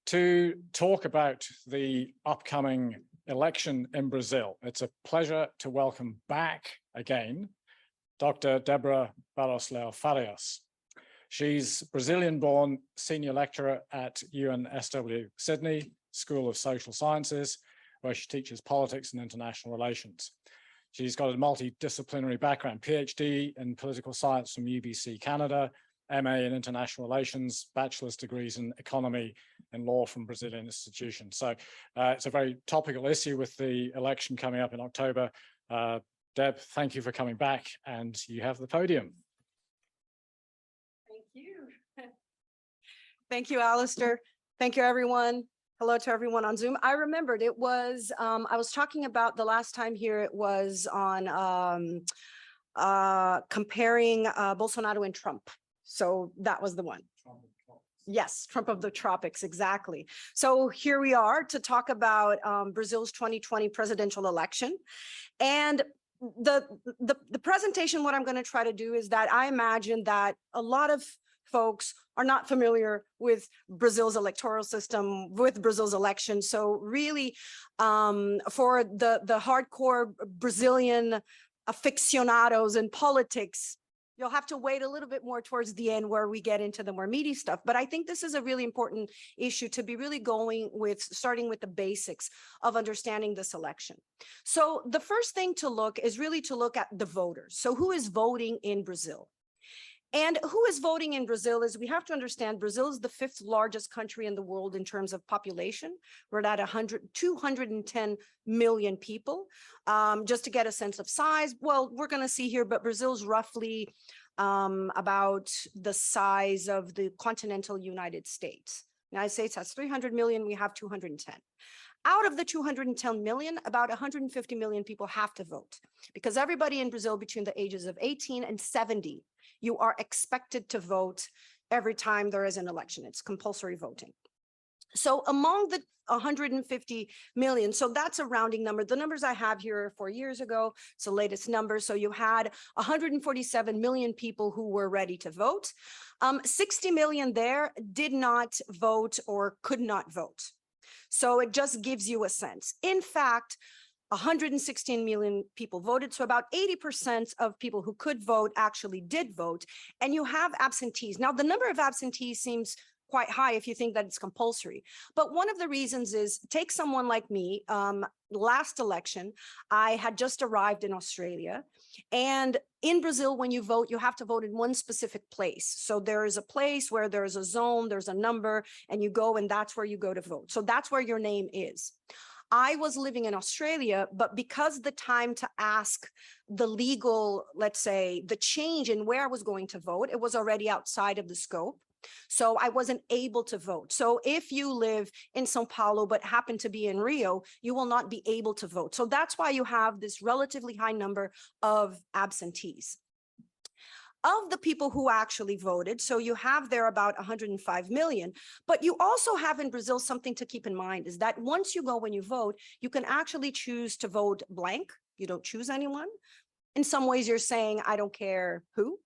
to talk about the upcoming election in Brazil. It's a pleasure to welcome back again Dr. Débora Barros Leal Farias. She's Brazilian-born senior lecturer at UNSW Sydney School of Social Sciences, where she teaches politics and international relations. She's got a multidisciplinary background, PhD in political science from UBC Canada, MA in international relations, bachelor's degrees in economy and law from Brazilian institutions. So it's a very topical issue with the election coming up in October. Deb, thank you for coming back, and you have the podium. Thank you. Thank you, Alistair. Thank you, everyone. Hello to everyone on Zoom. I remembered it was, I was talking about the last time here, it was on comparing Bolsonaro and Trump. So that was the one. Yes, Trump of the tropics, exactly. So here we are to talk about Brazil's 2020 presidential election. And the presentation, what I'm going to try to do is that I imagine that a lot of folks are not familiar with Brazil's electoral system, with Brazil's election. So really, for the hardcore Brazilian aficionados in politics, you'll have to wait a little bit more towards the end where we get into the more meaty stuff. But I think this is a really important issue to be really going with, starting with the basics of understanding this election. So the first thing to look is really to look at the voters. So who is voting in Brazil? And who is voting in Brazil is, we have to understand, Brazil is the 5th largest country in the world in terms of population. We're at 210 million people. Just to get a sense of size, well, we're going to see here, but Brazil's roughly about the size of the continental United States. The United States has 300 million, we have 210. Out of the 210 million, about 150 million people have to vote, because everybody in Brazil between the ages of 18 and 70, you are expected to vote every time there is an election. It's compulsory voting. So among the 150 million, so that's a rounding number. The numbers I have here are 4 years ago. It's the latest number. So you had 147 million people who were ready to vote. 60 million there did not vote or could not vote. So it just gives you a sense. In fact, 116 million people voted, so about 80% of people who could vote actually did vote, and you have absentees. Now, the number of absentees seems quite high if you think that it's compulsory, but one of the reasons is, take someone like me. Last election, I had just arrived in Australia, and in Brazil, when you vote, you have to vote in one specific place. So there is a place where there's a zone, there's a number, and you go, and that's where you go to vote. So that's where your name is. I was living in Australia, but because the time to ask the legal, let's say, the change in where I was going to vote, it was already outside of the scope. So I wasn't able to vote. So if you live in Sao Paulo, but happen to be in Rio, you will not be able to vote. So that's why you have this relatively high number of absentees. Of the people who actually voted, so you have there about 105 million, but you also have in Brazil something to keep in mind is that once you go, when you vote, you can actually choose to vote blank. You don't choose anyone. In some ways, you're saying, I don't care who,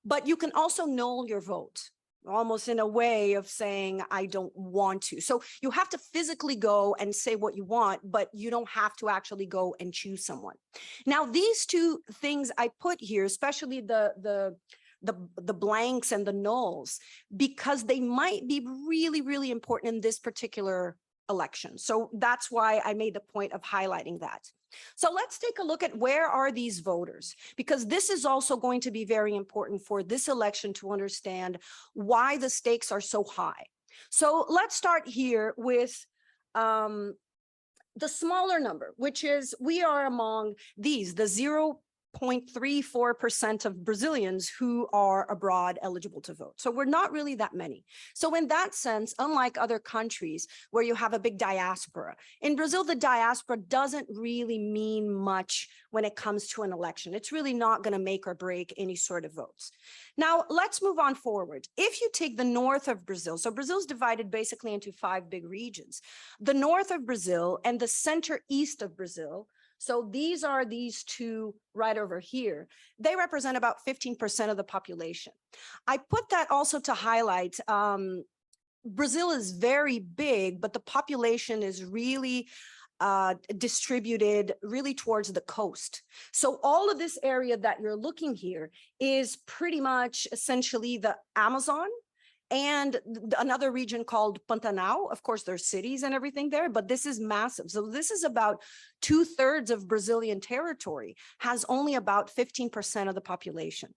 but you can also null your vote, almost in a way of saying, I don't want to. So you have to physically go and say what you want, but you don't have to actually go and choose someone. Now, these two things I put here, especially the blanks and the nulls, because they might be really, really important in this particular election. So that's why I made the point of highlighting that. So let's take a look at where are these voters, because this is also going to be very important for this election to understand why the stakes are so high. So let's start here with the smaller number, which is we are among these, the 0.34% of Brazilians who are abroad eligible to vote. So we're not really that many. So in that sense, unlike other countries where you have a big diaspora, in Brazil, the diaspora doesn't really mean much when it comes to an election. It's really not going to make or break any sort of votes. Now, let's move on forward. If you take the north of Brazil, so Brazil's divided basically into 5 big regions. The north of Brazil and the center east of Brazil, so these are these two right over here. They represent about 15% of the population. I put that also to highlight Brazil is very big, but the population is really distributed really towards the coast. So all of this area that you're looking here is pretty much essentially the Amazon and another region called Pantanal. Of course, there's cities and everything there, but this is massive. So this is about 2/3 of Brazilian territory, has only about 15% of the population.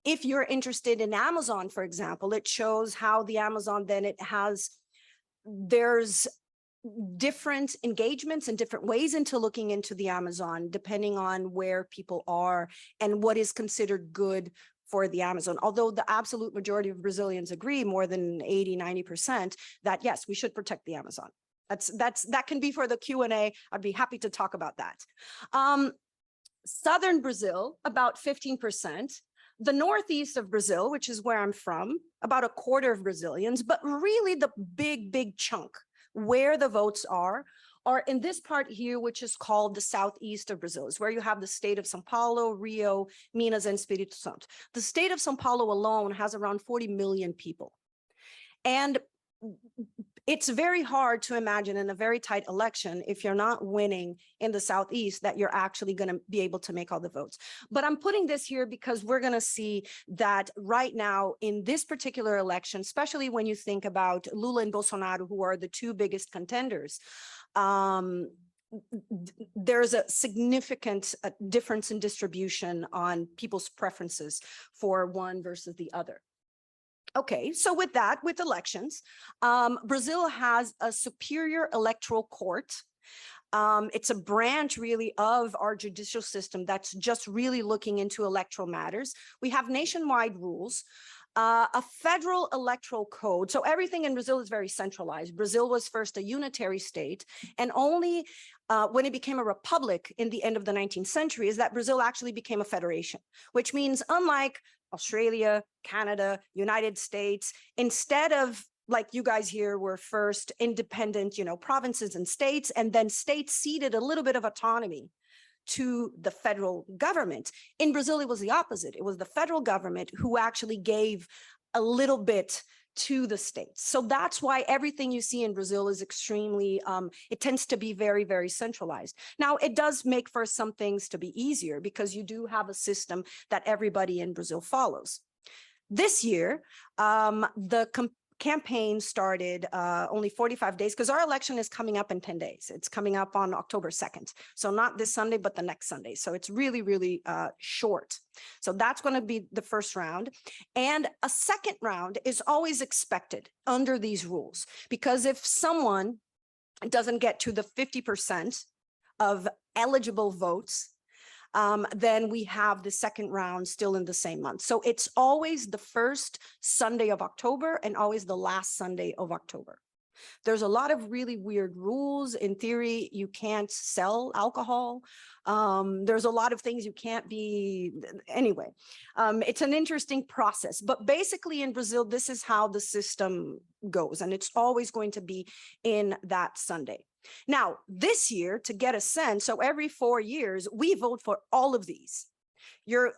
If you're interested in Amazon, for example, it shows how the Amazon then there's different engagements and different ways into looking into the Amazon, depending on where people are and what is considered good for the Amazon. Although the absolute majority of Brazilians agree, more than 80–90%, that yes, we should protect the Amazon. That can be for the Q&A. I'd be happy to talk about that. Southern Brazil, about 15%. The northeast of Brazil, which is where I'm from, about 1/4 of Brazilians, but really the big chunk where the votes are in this part here, which is called the southeast of Brazil, is where you have the state of São Paulo, Rio, Minas, and Espírito Santo. The state of São Paulo alone has around 40 million people. And it's very hard to imagine in a very tight election, if you're not winning in the Southeast, that you're actually going to be able to make all the votes. But I'm putting this here because we're going to see that right now in this particular election, especially when you think about Lula and Bolsonaro, who are the two biggest contenders, there's a significant difference in distribution on people's preferences for one versus the other. Okay, so with that, with elections, Brazil has a superior electoral court. It's a branch really of our judicial system that's just really looking into electoral matters. We have nationwide rules, a federal electoral code. So everything in Brazil is very centralized. Brazil was first a unitary state, and only when it became a republic in the end of the 19th century is that Brazil actually became a federation, which means unlike Australia, Canada, United States, instead of like you guys here were first independent, provinces and states, and then states ceded a little bit of autonomy to the federal government. In Brazil, it was the opposite. It was the federal government who actually gave a little bit to the states. So that's why everything you see in Brazil is extremely, it tends to be very, very centralized. Now, it does make for some things to be easier because you do have a system that everybody in Brazil follows. This year, the campaign started only 45 days because our election is coming up in 10 days. It's coming up on October 2nd. So not this Sunday, but the next Sunday. So it's really, really short. So that's going to be the first round. And a second round is always expected under these rules, because if someone doesn't get to the 50% of eligible votes, then we have the second round still in the same month. So it's always the first Sunday of October and always the last Sunday of October. There's a lot of really weird rules. In theory, you can't sell alcohol. There's a lot of things you can't be, anyway. It's an interesting process, but basically in Brazil, this is how the system goes, and it's always going to be in that Sunday. Now, this year, to get a sense, so every 4 years, we vote for all of these.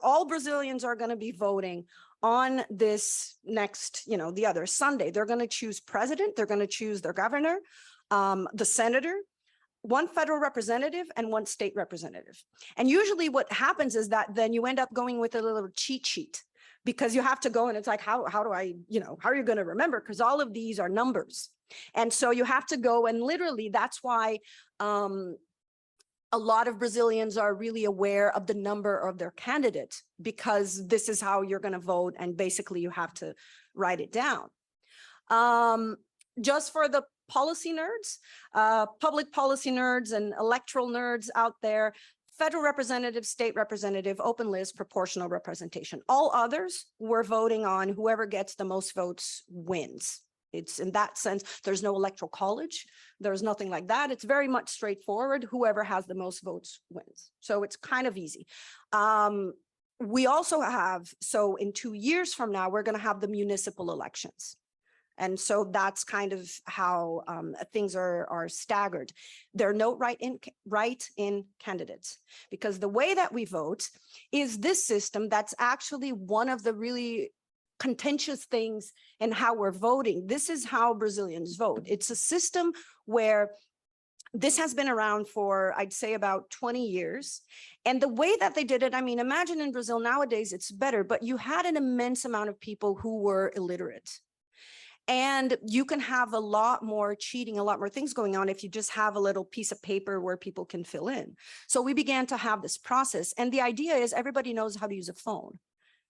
All Brazilians are going to be voting on this next, the other Sunday. They're going to choose president, they're going to choose their governor, the senator, one federal representative, and one state representative. And usually what happens is that then you end up going with a little cheat sheet, because you have to go and it's like, how do I, how are you going to remember? Because all of these are numbers. And so you have to go, and literally that's why a lot of Brazilians are really aware of the number of their candidate, because this is how you're going to vote. And basically you have to write it down. Just for the policy nerds, public policy nerds and electoral nerds out there, federal representative, state representative, open list, proportional representation. All others, we're voting on whoever gets the most votes wins. It's in that sense, there's no electoral college. There's nothing like that. It's very much straightforward. Whoever has the most votes wins. So it's kind of easy. We also have, so in 2 years from now, we're going to have the municipal elections. And so that's kind of how things are staggered. There are no write-in candidates, because the way that we vote is this system that's actually one of the really contentious things and how we're voting. This is how Brazilians vote. It's a system where this has been around for, I'd say, about 20 years. And the way that they did it, I mean, imagine in Brazil nowadays, it's better, but you had an immense amount of people who were illiterate. And you can have a lot more cheating, a lot more things going on if you just have a little piece of paper where people can fill in. So we began to have this process. And the idea is everybody knows how to use a phone.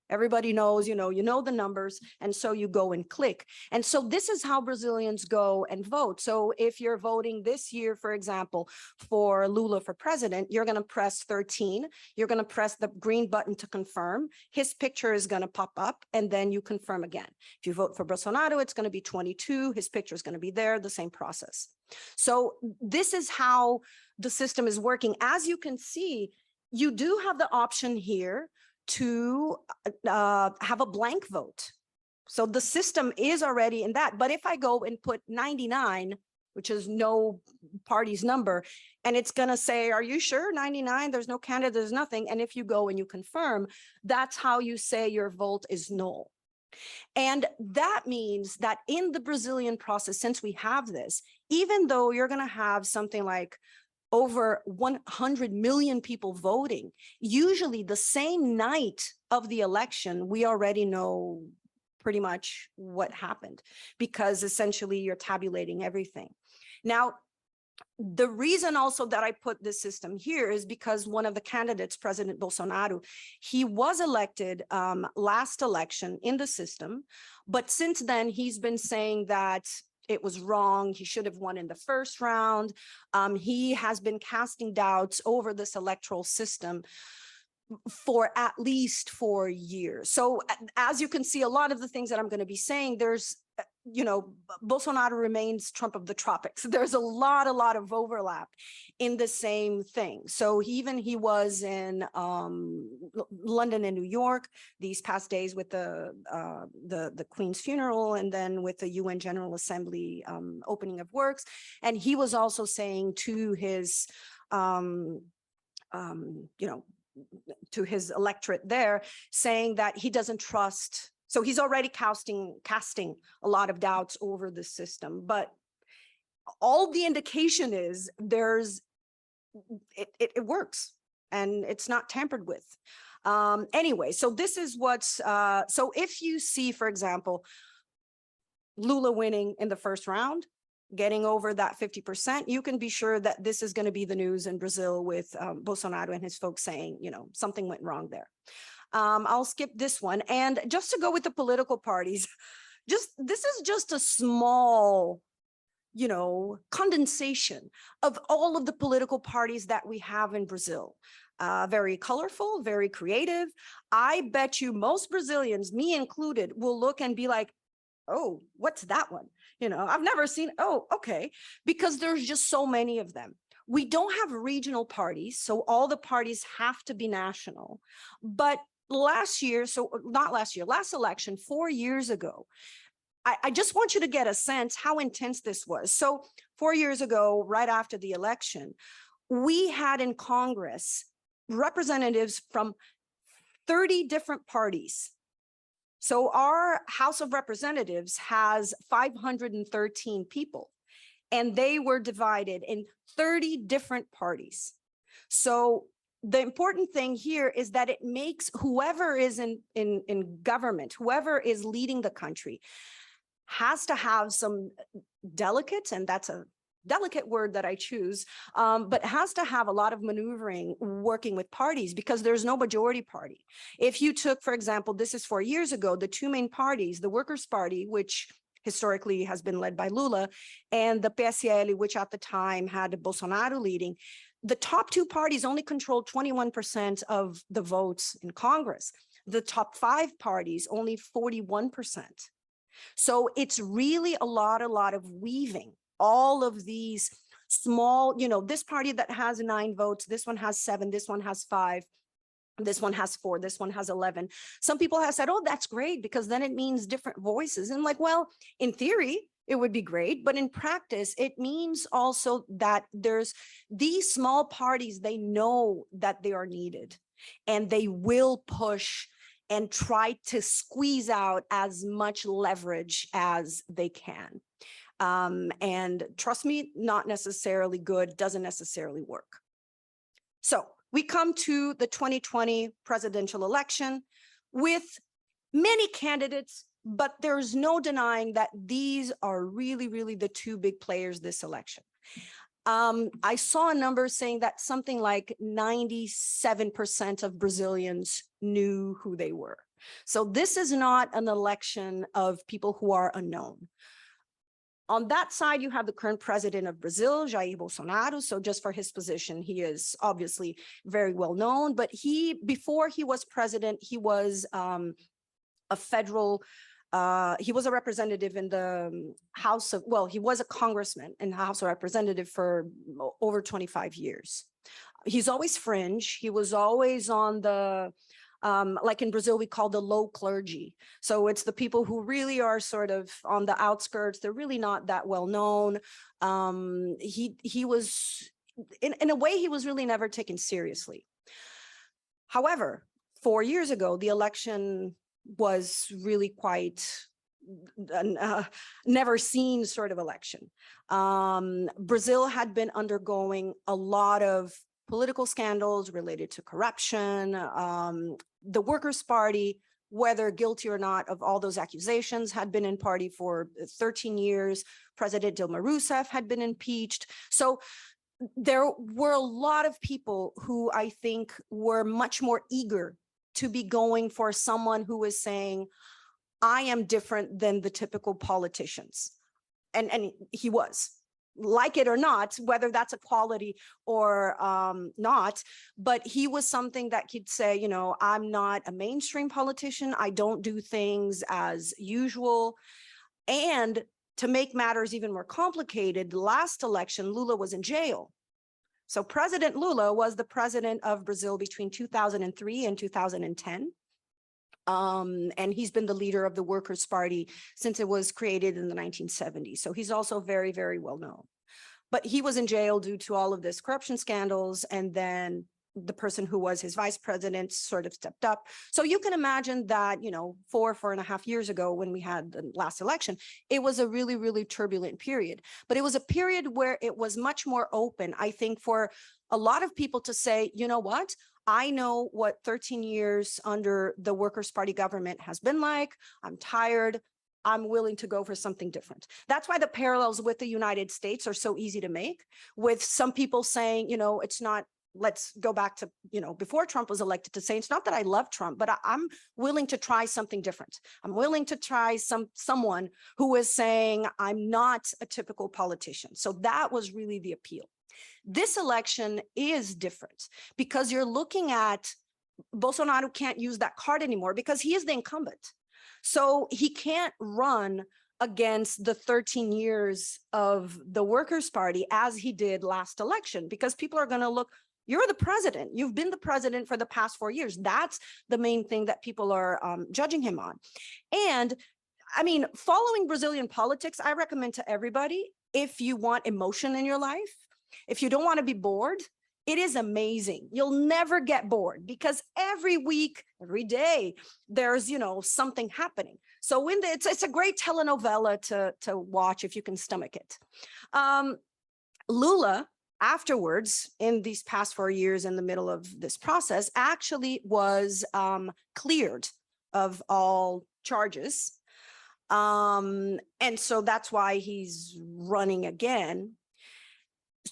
Everybody knows, you know the numbers, and so you go and click. And so this is how Brazilians go and vote. So if you're voting this year, for example, for Lula for president, you're going to press 13. You're going to press the green button to confirm. His picture is going to pop up, and then you confirm again. If you vote for Bolsonaro, it's going to be 22. His picture is going to be there, the same process. So this is how the system is working. As you can see, you do have the option here to have a blank vote. So the system is already in that. But if I go and put 99, which is no party's number, and it's going to say, are you sure 99? There's no candidate, there's nothing. And if you go and you confirm, that's how you say your vote is null. And that means that in the Brazilian process, since we have this, even though you're going to have something like over 100 million people voting, usually the same night of the election, we already know pretty much what happened, because essentially you're tabulating everything. Now, the reason also that I put this system here is because one of the candidates, President Bolsonaro, he was elected last election in the system, but since then he's been saying that it was wrong. He should have won in the first round. He has been casting doubts over this electoral system for at least 4 years. So as you can see, a lot of the things that I'm going to be saying, there's, Bolsonaro remains Trump of the tropics. There's a lot of overlap in the same thing. So he was in London and New York these past days with the Queen's funeral, and then with the UN General Assembly opening of works. And he was also saying to his, to his electorate there, saying that he doesn't trust. So he's already casting a lot of doubts over the system, but all the indication is it works and it's not tampered with. Anyway, so this is what's, so if you see, for example, Lula winning in the first round, getting over that 50%, you can be sure that this is going to be the news in Brazil with Bolsonaro and his folks saying, something went wrong there. I'll skip this one. And just to go with the political parties, this is just a small, condensation of all of the political parties that we have in Brazil. Very colorful, very creative. I bet you most Brazilians, me included, will look and be like, oh, what's that one? I've never seen, oh, okay, because there's just so many of them. We don't have regional parties, so all the parties have to be national. But last election, 4 years ago, I just want you to get a sense how intense this was. So 4 years ago, right after the election, we had in Congress representatives from 30 different parties. So our House of Representatives has 513 people, and they were divided in 30 different parties. So the important thing here is that it makes whoever is in government, whoever is leading the country, has to have some delicate, and that's a delicate word that I choose, but has to have a lot of maneuvering working with parties, because there's no majority party. If you took, for example, this is 4 years ago, the two main parties, the Workers' Party, which historically has been led by Lula, and the PSL, which at the time had Bolsonaro leading, the top two parties only controlled 21% of the votes in Congress. The top 5 parties, only 41%. So it's really a lot of weaving all of these small, this party that has 9 votes, this one has 7, this one has 5, this one has 4, this one has 11. Some people have said, oh, that's great, because then it means different voices. And like, well, in theory, it would be great, but in practice, it means also that there's these small parties, they know that they are needed, and they will push and try to squeeze out as much leverage as they can. And trust me, not necessarily good, doesn't necessarily work. So we come to the 2020 presidential election with many candidates, but there's no denying that these are really, really the two big players this election. I saw a number saying that something like 97% of Brazilians knew who they were. So this is not an election of people who are unknown. On that side, you have the current president of Brazil, Jair Bolsonaro. So just for his position, he is obviously very well known, but before he was president, he was a federal, he was a representative in the House of, well, he was a congressman in the House of Representatives for over 25 years. He's always fringe. He was always on the, like in Brazil, we call the low clergy. So it's the people who really are sort of on the outskirts. They're really not that well known. He was, in a way, he was really never taken seriously. However, 4 years ago, the election was really quite never seen sort of election. Brazil had been undergoing a lot of political scandals related to corruption. The Workers' Party, whether guilty or not of all those accusations, had been in party for 13 years. President Dilma Rousseff had been impeached. So there were a lot of people who I think were much more eager to be going for someone who is saying, I am different than the typical politicians. And he was, like it or not, whether that's a quality or not, but he was something that could say, you know, I'm not a mainstream politician. I don't do things as usual. And to make matters even more complicated, the last election, Lula was in jail. So President Lula was the president of Brazil between 2003 and 2010. And he's been the leader of the Workers' Party since it was created in the 1970s. So he's also very, very well known. But he was in jail due to all of this corruption scandals. And then the person who was his vice president sort of stepped up. So you can imagine that, you know, 4.5 years ago when we had the last election, it was a really, really turbulent period. But it was a period where it was much more open, I think, for a lot of people to say, you know what? I know what 13 years under the Workers' Party government has been like. I'm tired. I'm willing to go for something different. That's why the parallels with the United States are so easy to make, with some people saying, you know, it's not, let's go back to, you know, before Trump was elected, to say, it's not that I love Trump, but I'm willing to try something different. I'm willing to try someone who is saying, I'm not a typical politician. So that was really the appeal. This election is different because you're looking at Bolsonaro can't use that card anymore because he is the incumbent. So he can't run against the 13 years of the Workers' Party as he did last election, because people are going to look, you're the president. You've been the president for the past 4 years. That's the main thing that people are judging him on. And I mean, following Brazilian politics, I recommend to everybody, if you want emotion in your life, if you don't want to be bored, it is amazing. You'll never get bored because every week, every day, there's, you know, something happening. So it's a great telenovela to watch if you can stomach it. Lula, afterwards, in these past 4 years in the middle of this process, actually was cleared of all charges. And so that's why he's running again.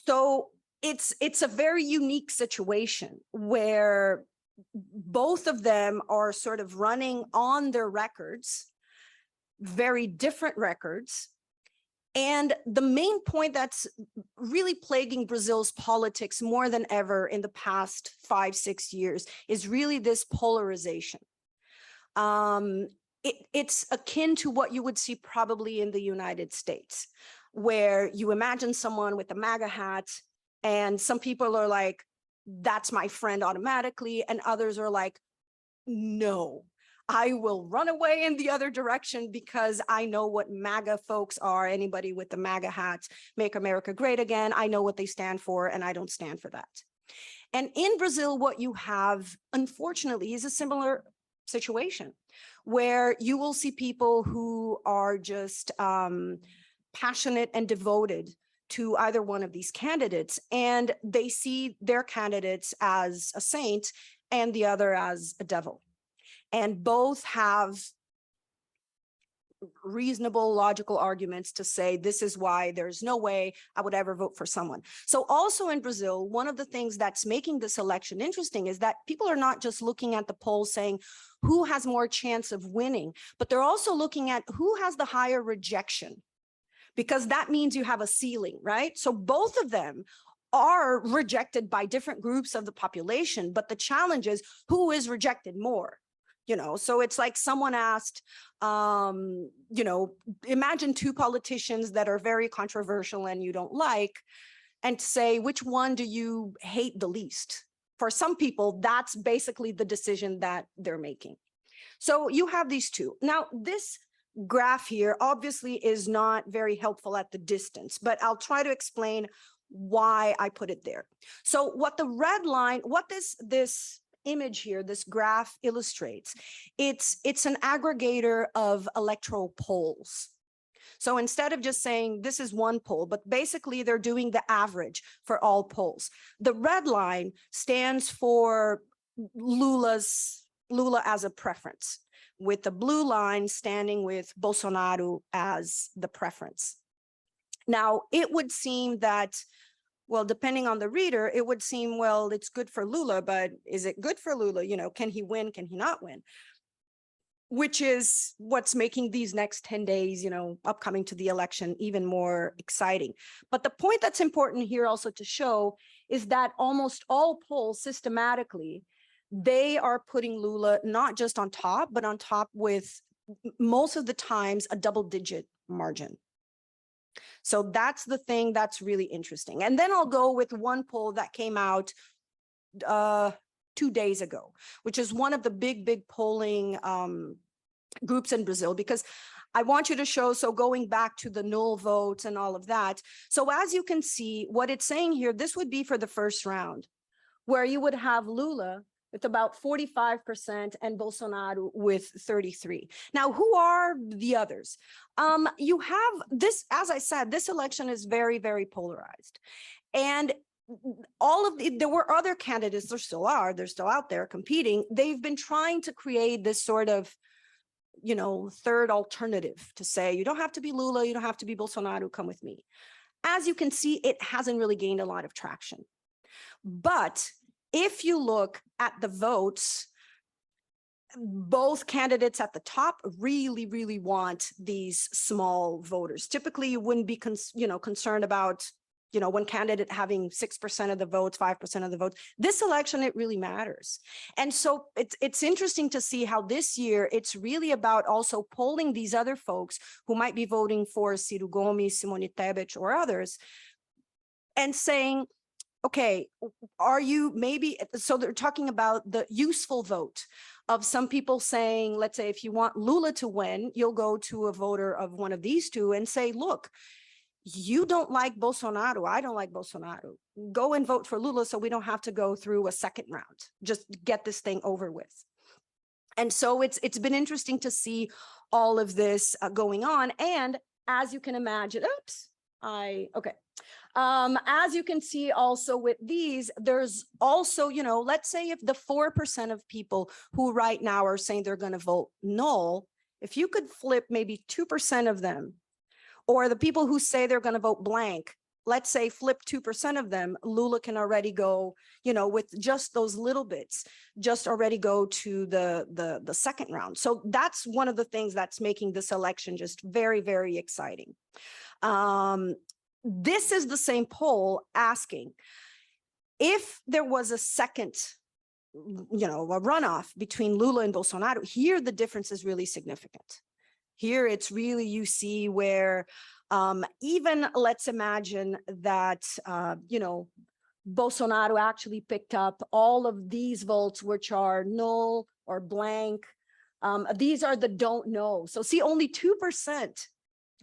So it's a very unique situation where both of them are sort of running on their records, very different records. And the main point that's really plaguing Brazil's politics more than ever in the past 5-6 years is really this polarization. It's akin to what you would see probably in the United States, where you imagine someone with a MAGA hat and some people are like, that's my friend automatically. And others are like, no, I will run away in the other direction because I know what MAGA folks are. Anybody with the MAGA hats, Make America Great Again. I know what they stand for and I don't stand for that. And in Brazil, what you have, unfortunately, is a similar situation where you will see people who are just passionate and devoted to either one of these candidates, and they see their candidates as a saint and the other as a devil. And both have reasonable, logical arguments to say, this is why there's no way I would ever vote for someone. So also in Brazil, one of the things that's making this election interesting is that people are not just looking at the polls saying who has more chance of winning, but they're also looking at who has the higher rejection, because that means you have a ceiling, right? So both of them are rejected by different groups of the population, but the challenge is who is rejected more. You know, so it's like someone asked, you know, imagine two politicians that are very controversial and you don't like, and say, which one do you hate the least? For some people, that's basically the decision that they're making. So you have these two. Now, this graph here obviously is not very helpful at the distance, but I'll try to explain why I put it there. So what the red line, what this image here, this graph illustrates, it's an aggregator of electoral polls. So instead of just saying this is one poll, but basically they're doing the average for all polls. The red line stands for Lula as a preference, with the blue line standing with Bolsonaro as the preference. Now, it would seem that, well, depending on the reader, it would seem, well, it's good for Lula, but is it good for Lula? You know, can he win? Can he not win? Which is what's making these next 10 days, you know, upcoming to the election even more exciting. But the point that's important here also to show is that almost all polls systematically, they are putting Lula not just on top, but on top with most of the times a double-digit margin. So that's the thing that's really interesting. And then I'll go with one poll that came out 2 days ago, which is one of the big polling groups in Brazil, because I want you to show, so going back to the null votes and all of that. So as you can see, what it's saying here, this would be for the first round, where you would have Lula with about 45% and Bolsonaro with 33%. Now, who are the others? You have this, as I said, this election is very polarized. And there were other candidates, there still are, they're still out there competing. They've been trying to create this sort of, you know, third alternative to say, you don't have to be Lula, you don't have to be Bolsonaro, come with me. As you can see, it hasn't really gained a lot of traction. But if you look at the votes, both candidates at the top really want these small voters. Typically, you wouldn't be concerned about, you know, one candidate having 6% of the votes, 5% of the votes. This election, it really matters. And so it's interesting to see how this year, it's really about also polling these other folks who might be voting for Ciro Gomes, Simone Tebet, or others, and saying, okay, are you maybe, so they're talking about the useful vote of some people saying, let's say, if you want Lula to win, you'll go to a voter of one of these two and say, look, you don't like Bolsonaro, I don't like Bolsonaro. Go and vote for Lula so we don't have to go through a second round. Just get this thing over with. And so it's been interesting to see all of this going on. And as you can imagine, as you can see also with these, there's also, you know, let's say if the 4% of people who right now are saying they're going to vote null, if you could flip maybe 2% of them, or the people who say they're going to vote blank, let's say flip 2% of them, Lula can already go, you know, with just those little bits, just already go to the second round. So that's one of the things that's making this election just very exciting. This is the same poll asking if there was a second, you know, a runoff between Lula and Bolsonaro. Here, the difference is really significant. Here, it's really, you see where even let's imagine that, you know, Bolsonaro actually picked up all of these votes, which are null or blank. These are the don't know. So see, only 2%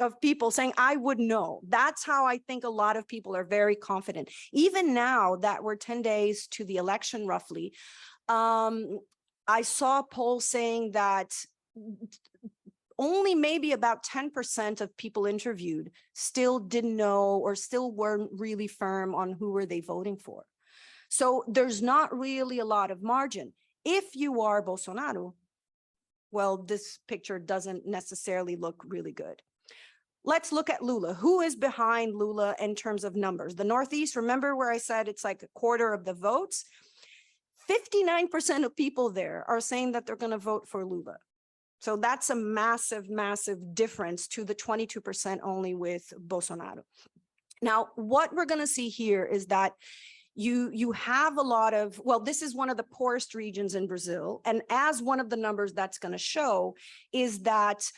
of people saying, I would know. That's how I think a lot of people are very confident. Even now that we're 10 days to the election, roughly, I saw a poll saying that only maybe about 10% of people interviewed still didn't know or still weren't really firm on who were they voting for. So there's not really a lot of margin. If you are Bolsonaro, well, this picture doesn't necessarily look really good. Let's look at Lula. Who is behind Lula in terms of numbers? The Northeast, remember where I said it's like a quarter of the votes? 59% of people there are saying that they're going to vote for Lula. So that's a massive, massive difference to the 22% only with Bolsonaro. Now, what we're going to see here is that you have a lot of, well, this is one of the poorest regions in Brazil. And as one of the numbers that's going to show is that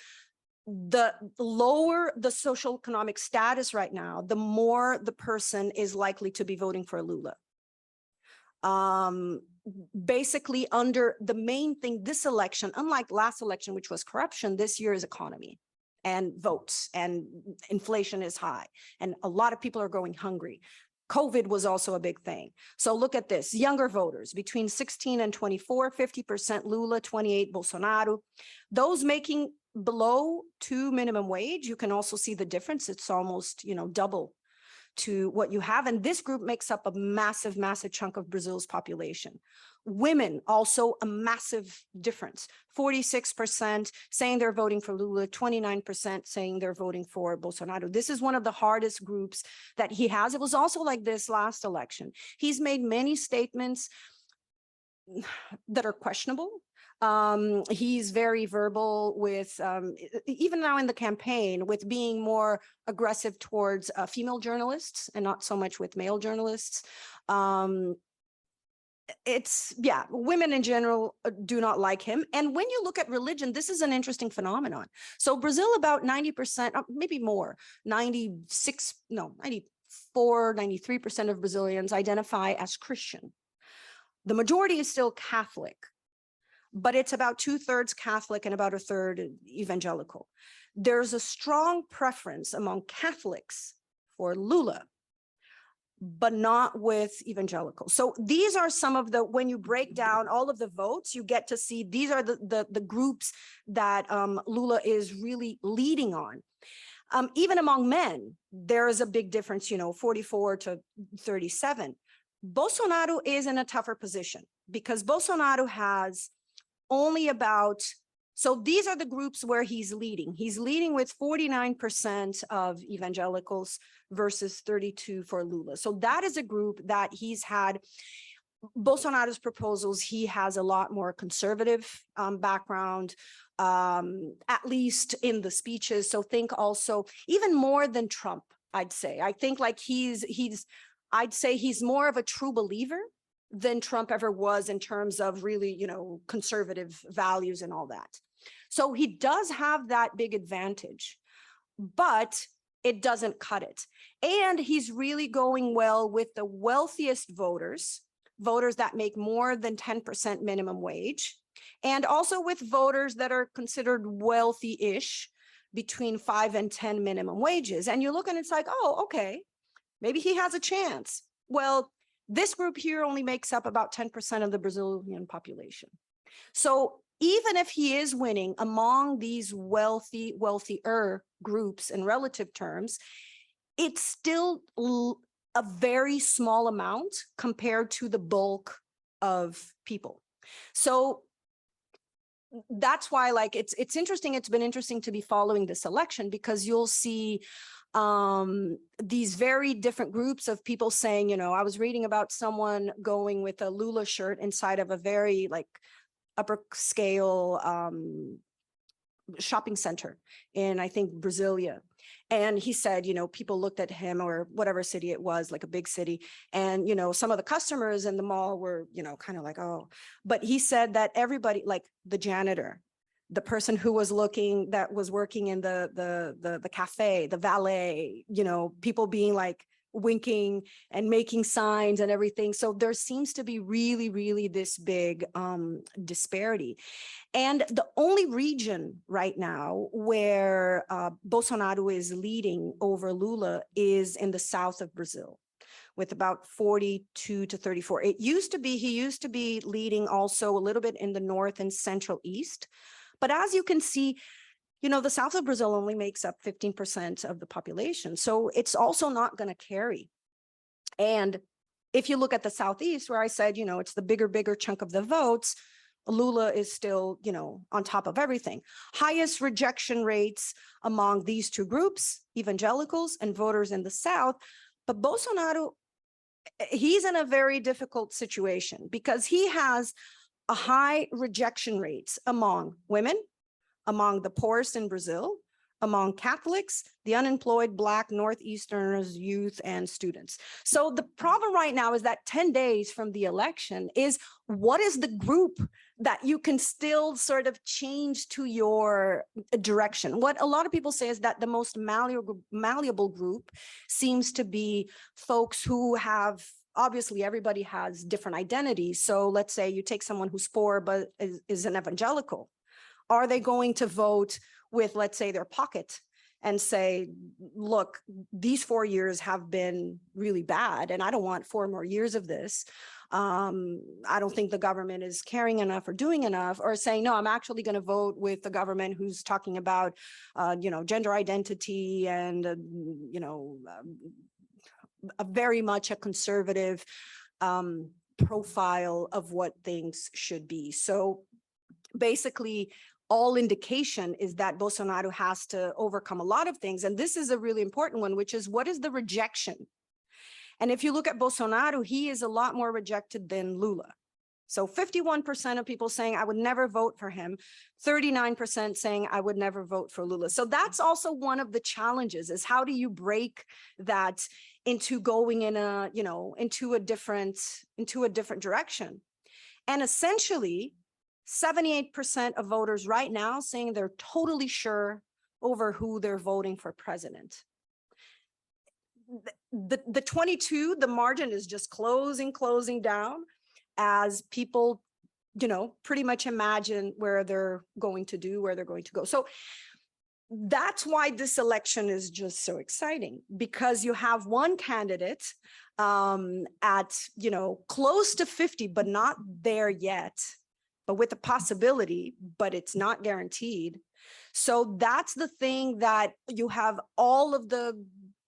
the lower the social economic status right now, the more the person is likely to be voting for Lula. Basically, under the main thing, this election, unlike last election, which was corruption, this year is economy and votes, and inflation is high, and a lot of people are going hungry. COVID was also a big thing. So look at this, younger voters between 16 and 24, 50% Lula, 28 Bolsonaro. Those making below 2 minimum wage, you can also see the difference. It's almost, double to what you have. And this group makes up a massive, massive chunk of Brazil's population. Women, also a massive difference. 46% saying they're voting for Lula, 29% saying they're voting for Bolsonaro. This is one of the hardest groups that he has. It was also like this last election. He's made many statements that are questionable. He's very verbal with, even now in the campaign, with being more aggressive towards female journalists and not so much with male journalists. Women in general do not like him. And when you look at religion, this is an interesting phenomenon. So Brazil, about 90%, maybe more, 93% of Brazilians identify as Christian. The majority is still Catholic, but it's about 2/3 Catholic and about 1/3 evangelical. There's a strong preference among Catholics for Lula, but not with evangelicals. So these are some of the, when you break down all of the votes, you get to see these are the groups that Lula is really leading on. Even among men, there is a big difference, 44 to 37. Bolsonaro is in a tougher position because Bolsonaro has only about, so these are the groups where he's leading. He's leading with 49% of evangelicals versus 32% for Lula. So that is a group that he's had. Bolsonaro's proposals, he has a lot more conservative background, at least in the speeches. So think also even more than Trump, I'd say. I think like I'd say he's more of a true believer than Trump ever was in terms of really, conservative values and all that. So he does have that big advantage, but it doesn't cut it. And he's really going well with the wealthiest voters that make more than 10% minimum wage, and also with voters that are considered wealthy-ish between 5 and 10 minimum wages. And you look and it's like, oh, okay, maybe he has a chance. Well, this group here only makes up about 10% of the Brazilian population. So even if he is winning among these wealthier groups in relative terms, it's still a very small amount compared to the bulk of people. So that's why, like, it's interesting. It's been interesting to be following this election because you'll see these very different groups of people saying, I was reading about someone going with a Lula shirt inside of a very like upper scale shopping center in, I think, Brasilia. And he said, people looked at him, or whatever city it was, like a big city. And, some of the customers in the mall were, kind of like, oh, but he said that everybody, like the janitor, the person who was that was working in the cafe, the valet, people being like winking and making signs and everything. So there seems to be really, really this big disparity. And the only region right now where Bolsonaro is leading over Lula is in the south of Brazil, with about 42 to 34. It used to be, he used to be leading also a little bit in the north and central east. But as you can see, you know, the south of Brazil only makes up 15% of the population. So it's also not going to carry. And if you look at the southeast, where I said, you know, it's the bigger chunk of the votes, Lula is still, you know, on top of everything. Highest rejection rates among these two groups, evangelicals and voters in the South. But Bolsonaro, he's in a very difficult situation because he has a high rejection rates among women, among the poorest in Brazil, among Catholics, the unemployed, Black, Northeasterners, youth, and students. So the problem right now is that 10 days from the election is what is the group that you can still sort of change to your direction? What a lot of people say is that the most malleable group seems to be folks who have, obviously everybody has different identities. So let's say you take someone who's poor but is an evangelical. Are they going to vote with, let's say, their pocket and say, look, these 4 years have been really bad and I don't want 4 more years of this. I don't think the government is caring enough or doing enough, or saying, no, I'm actually going to vote with the government who's talking about, you know, gender identity and, you know, a very much a conservative profile of what things should be. So basically, all indication is that Bolsonaro has to overcome a lot of things. And this is a really important one, which is what is the rejection? And if you look at Bolsonaro, he is a lot more rejected than Lula. So 51% of people saying I would never vote for him, 39% saying I would never vote for Lula. So that's also one of the challenges, is how do you break that into going in a, you know, into a different direction? And essentially, 78% of voters right now saying they're totally sure over who they're voting for president. The 22, the margin is just closing down as people, you know, pretty much imagine where they're going to go. So that's why this election is just so exciting, because you have one candidate at, you know, close to 50, but not there yet, but with a possibility, but it's not guaranteed. So that's the thing, that you have all of the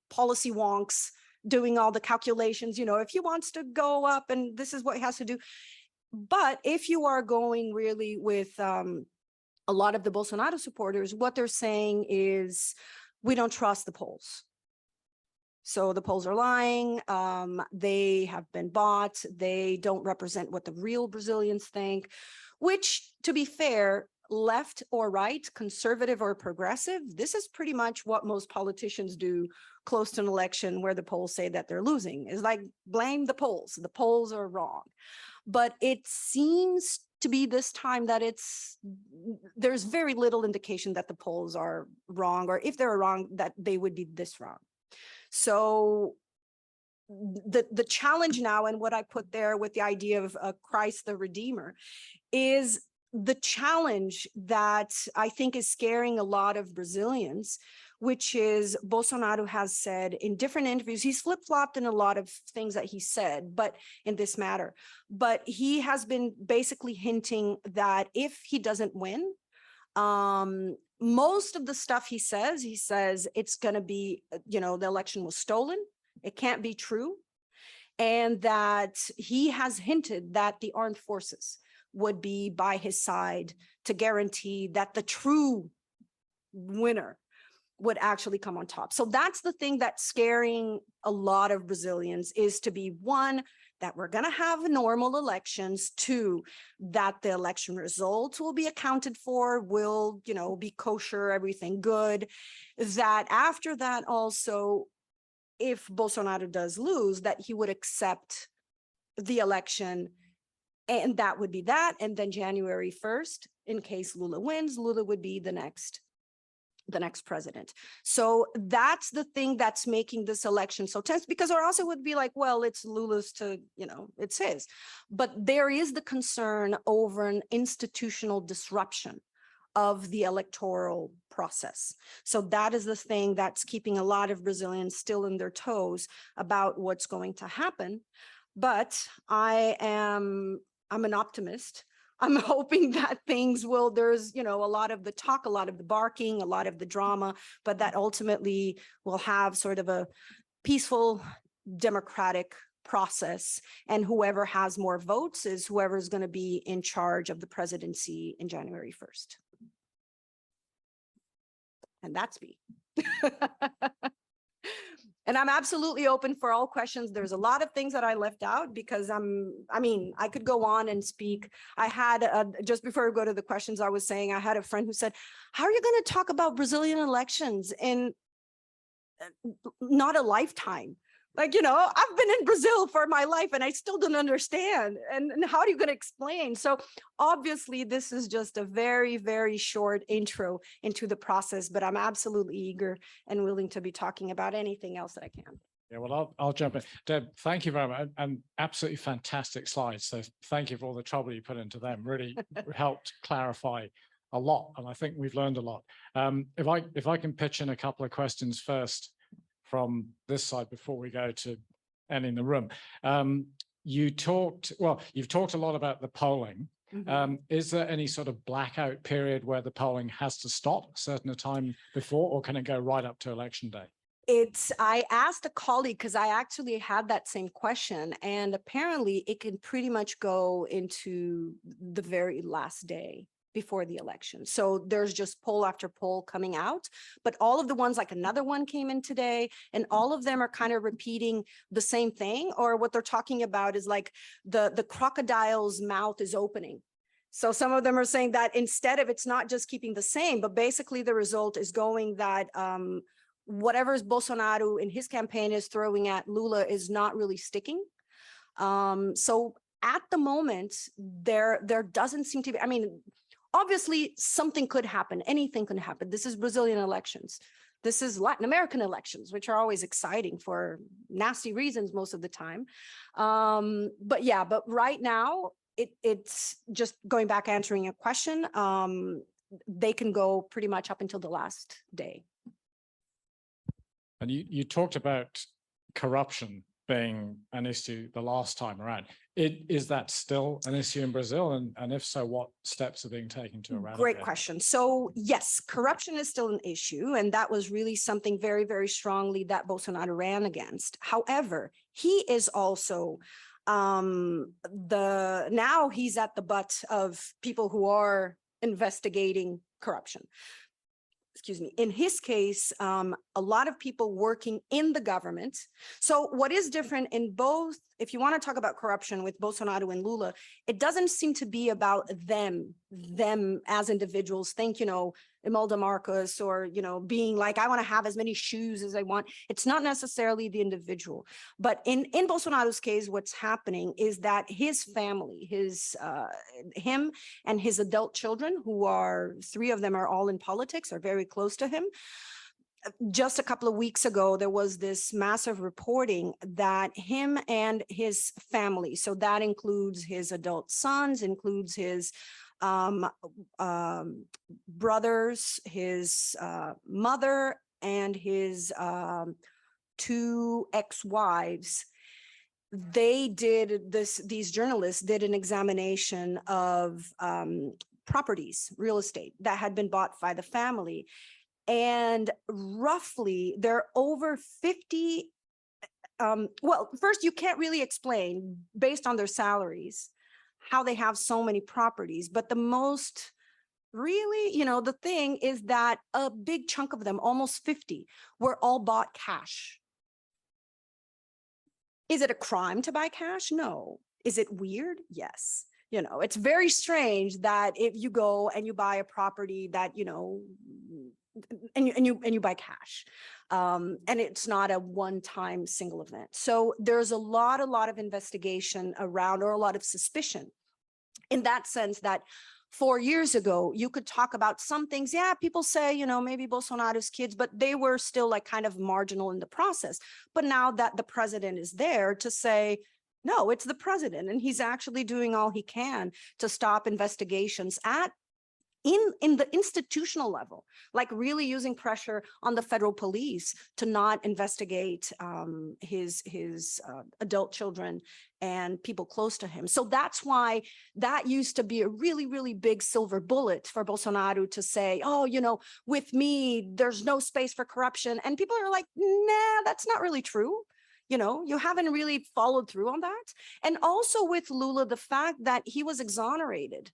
policy wonks doing all the calculations, you know, if he wants to go up and this is what he has to do. But if you are going really with a lot of the Bolsonaro supporters, what they're saying is, we don't trust the polls. So the polls are lying, they have been bought, they don't represent what the real Brazilians think, which, to be fair, left or right, conservative or progressive, this is pretty much what most politicians do close to an election where the polls say that they're losing. Is like, blame the polls are wrong. But it seems to be this time that there's very little indication that the polls are wrong, or if they're wrong, that they would be this wrong. So the challenge now, and what I put there with the idea of Christ the Redeemer, is the challenge that I think is scaring a lot of Brazilians, which is Bolsonaro has said in different interviews, he's flip-flopped in a lot of things that he said, but in this matter, but he has been basically hinting that if he doesn't win, most of the stuff he says it's going to be, you know, the election was stolen. It can't be true. And that he has hinted that the armed forces would be by his side to guarantee that the true winner would actually come on top. So that's the thing that's scaring a lot of Brazilians, is to be, one, that we're going to have normal elections, two, that the election results will be accounted for, will, you know, be kosher, everything good, that after that also, if Bolsonaro does lose, that he would accept the election, and that would be that. And then January 1st, in case Lula wins, Lula would be the next president. So that's the thing that's making this election so tense, because or else it would be like, well, it's Lula's to, you know, it's his. But there is the concern over an institutional disruption of the electoral process. So that is the thing that's keeping a lot of Brazilians still in their toes about what's going to happen. But I'm an optimist. I'm hoping that things will, there's, a lot of the talk, a lot of the barking, a lot of the drama, but that ultimately will have sort of a peaceful, democratic process. And whoever has more votes is whoever's going to be in charge of the presidency in January 1st. And that's me. And I'm absolutely open for all questions. There's a lot of things that I left out because I could go on and speak. I had, just before we go to the questions, I was saying, I had a friend who said, how are you going to talk about Brazilian elections in not a lifetime? Like, I've been in Brazil for my life and I still don't understand. And how are you going to explain? So obviously, this is just a very, very short intro into the process, but I'm absolutely eager and willing to be talking about anything else that I can. Yeah, well, I'll jump in. Deb, thank you very much. And absolutely fantastic slides. So thank you for all the trouble you put into them. Really helped clarify a lot. And I think we've learned a lot. If I can pitch in a couple of questions first from this side before we go to ending the room. You've talked a lot about the polling. Mm-hmm. Is there any sort of blackout period where the polling has to stop a certain time before, or can it go right up to election day? I asked a colleague because I actually had that same question, and apparently it can pretty much go into the very last day before the election. So there's just poll after poll coming out, but all of the ones, like another one came in today, and all of them are kind of repeating the same thing, or what they're talking about is like the crocodile's mouth is opening. So some of them are saying that instead of, it's not just keeping the same, but basically the result is going that whatever Bolsonaro in his campaign is throwing at Lula is not really sticking. So at the moment, there doesn't seem to be, obviously, something could happen. Anything can happen. This is Brazilian elections. This is Latin American elections, which are always exciting for nasty reasons most of the time. But right now, it's just going back answering your question. They can go pretty much up until the last day. And you talked about corruption being an issue the last time around. Is that still an issue in Brazil? And if so, what steps are being taken to eradicate? Great question. So yes, corruption is still an issue. And that was really something very, very strongly that Bolsonaro ran against. However, he is also now he's at the butt of people who are investigating corruption. Excuse me, in his case, a lot of people working in the government. So what is different in both, if you want to talk about corruption with Bolsonaro and Lula, it doesn't seem to be about them as individuals think, Imelda Marcos, or, being like, I want to have as many shoes as I want. It's not necessarily the individual. But in Bolsonaro's case, what's happening is that his family, him and his adult children, who are, 3 of them are all in politics, are very close to him. Just a couple of weeks ago, there was this massive reporting that him and his family, so that includes his adult sons, includes his brothers, his mother, and his 2 ex-wives, these journalists did an examination of properties, real estate that had been bought by the family. And roughly there are over 50, well, first, you can't really explain based on their salaries how they have so many properties, but the most really, the thing is that a big chunk of them, almost 50, were all bought cash. Is it a crime to buy cash? No. Is it weird? Yes. It's very strange that if you go and you buy a property that, and you buy cash, and it's not a one-time single event. So there's a lot of investigation around, or a lot of suspicion, in that sense that 4 years ago, you could talk about some things. Yeah, people say, maybe Bolsonaro's kids, but they were still like kind of marginal in the process. But now that the president is there to say, no, it's the president, and he's actually doing all he can to stop investigations at in the institutional level, like really using pressure on the federal police to not investigate his adult children and people close to him. So that's why that used to be a really, really big silver bullet for Bolsonaro to say, oh, you know, with me, there's no space for corruption. And people are like, nah, that's not really true. You know, you haven't really followed through on that. And also with Lula, the fact that he was exonerated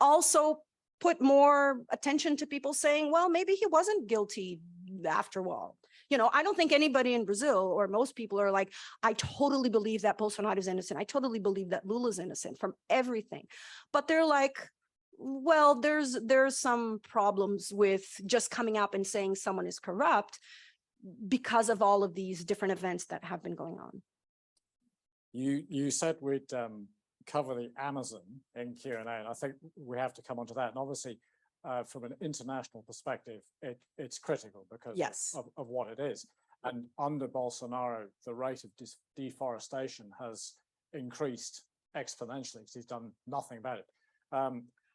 also put more attention to people saying, well, maybe he wasn't guilty after all. You know, I don't think anybody in Brazil or most people are like, I totally believe that Bolsonaro is innocent. I totally believe that Lula's innocent from everything. But they're like, well, there's some problems with just coming up and saying someone is corrupt because of all of these different events that have been going on. You said we'd cover the Amazon in Q&A, and I think we have to come onto that. And obviously, from an international perspective, it's critical because yes. of what it is. And under Bolsonaro, the rate of deforestation has increased exponentially because he's done nothing about it.